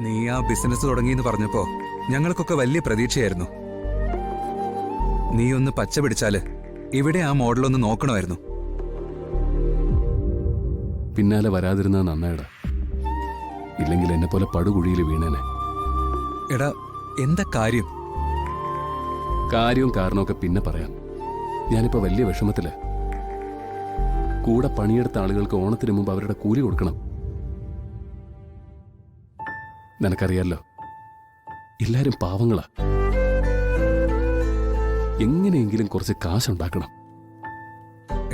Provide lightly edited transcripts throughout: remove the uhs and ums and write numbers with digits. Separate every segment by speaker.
Speaker 1: നീ ആ ബിസിനസ് തുടങ്ങിയെന്ന് പറഞ്ഞപ്പോ ഞങ്ങൾക്കൊക്കെ വലിയ പ്രതീക്ഷയായിരുന്നു. നീ ഒന്ന് പച്ച പിടിച്ചാല് ഇവിടെ ആ മോഡലൊന്ന് നോക്കണമായിരുന്നു.
Speaker 2: പിന്നാലെ വരാതിരുന്നത് നന്നായിടാ, ഇല്ലെങ്കിൽ എന്നെ പോലെ പടുകുഴിയിൽ വീണേനെ.
Speaker 1: എടാ, എന്താ കാര്യം?
Speaker 2: കാര്യവും കാരണമൊക്കെ പിന്നെ പറയാം. ഞാനിപ്പോ വലിയ വിഷമത്തില്. കൂടെ പണിയെടുത്ത ആളുകൾക്ക് ഓണത്തിന് മുമ്പ് അവരുടെ കൂലി കൊടുക്കണം. നിനക്കറിയാലോ, എല്ലാരും പാവങ്ങളാ. എങ്ങനെയെങ്കിലും കുറച്ച് കാശുണ്ടാക്കണം.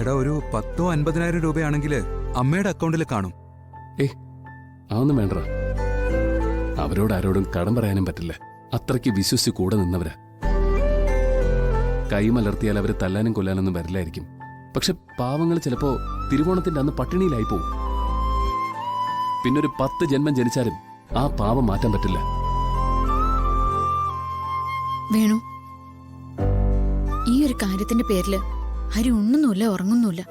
Speaker 1: എടാ, ഒരു 10,000-50,000 രൂപയാണെങ്കിൽ അമ്മയുടെ അക്കൗണ്ടിൽ കാണും.
Speaker 2: അതൊന്നും വേണ്ട. അവരോട് ആരോടും കടം പറയാനും പറ്റില്ല. അത്രയ്ക്ക് വിശ്വസിച്ച് കൂടെ നിന്നവരാ. കൈമലർത്തിയാൽ അവര് തല്ലാനും കൊല്ലാനൊന്നും വരില്ലായിരിക്കും. പക്ഷെ പാവങ്ങൾ ചിലപ്പോ തിരുവോണത്തിന്റെ അന്ന് പട്ടിണിയിലായി പോവും. പിന്നൊരു 10 ജന്മം ജനിച്ചാലും ആ പാവം മാറ്റാൻ പറ്റില്ല.
Speaker 3: വേണു, ഈ ഒരു കാര്യത്തിന്റെ പേരില് ഹരി ഉണ്ണുന്നുമില്ല, ഉറങ്ങുന്നുമില്ല.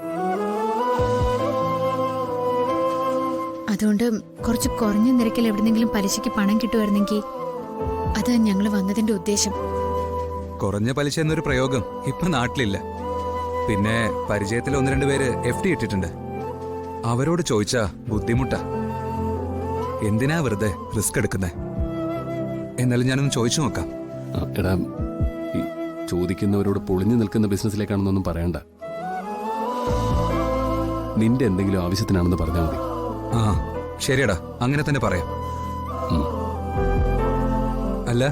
Speaker 3: അതുകൊണ്ട് കുറച്ച് കുറഞ്ഞ നിരക്കിൽ എവിടെന്നെങ്കിലും പലിശയ്ക്ക് പണം കിട്ടുമായിരുന്നെങ്കിൽ അത് ഞങ്ങൾ വന്നതിന്റെ ഉദ്ദേശം.
Speaker 1: കുറഞ്ഞ പലിശ എന്നൊരു പ്രയോഗം ഇപ്പൊ നാട്ടിലില്ല. പിന്നെ പരിചയത്തിൽ 1-2 പേര് FD ഇട്ടിട്ടുണ്ട്. അവരോട് ചോദിച്ചാ ബുദ്ധിമുട്ടാ. എന്തിനാ വെറുതെ റിസ്ക് എടുക്കുന്നേ? എന്നാലും ഞാനൊന്ന് ചോദിച്ചു നോക്കാം.
Speaker 2: എടാ, ഈ ചോദിക്കുന്നവരോട് പൊളിഞ്ഞു നിൽക്കുന്ന ബിസിനസ്സിലേക്കാണെന്നൊന്നും പറയണ്ട. നിന്റെ എന്തെങ്കിലും ആവശ്യത്തിനാണെന്ന് പറഞ്ഞാൽ മതി.
Speaker 1: ആ, ശരിയടാ, അങ്ങനെ തന്നെ പറയാം. അല്ല,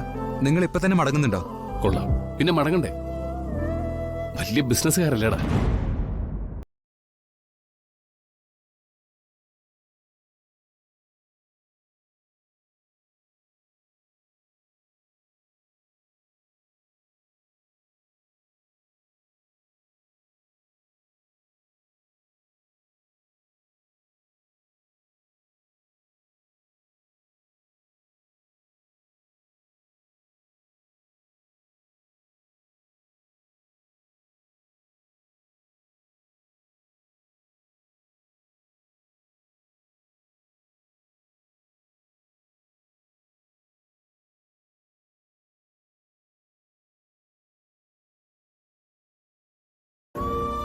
Speaker 1: നിങ്ങൾ ഇപ്പൊ തന്നെ മടങ്ങുന്നുണ്ടോ?
Speaker 2: കൊള്ളാം, പിന്നെ മടങ്ങണ്ടേ? വലിയ ബിസിനസ്സുകാരല്ലേടാ.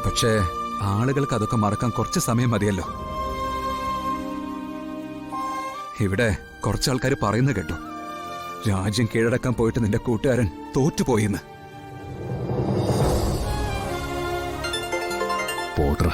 Speaker 1: പക്ഷേ ആളുകൾക്ക് അതൊക്കെ മറക്കാൻ കുറച്ച് സമയം മതിയല്ലോ. ഇവിടെ കുറച്ചാൾക്കാർ പറയുന്നത് കേട്ടു, രാജ്യം കീഴടക്കാൻ പോയിട്ട് നിന്റെ കൂട്ടുകാരൻ തോറ്റുപോയിന്ന്.
Speaker 2: പോട്ടറ,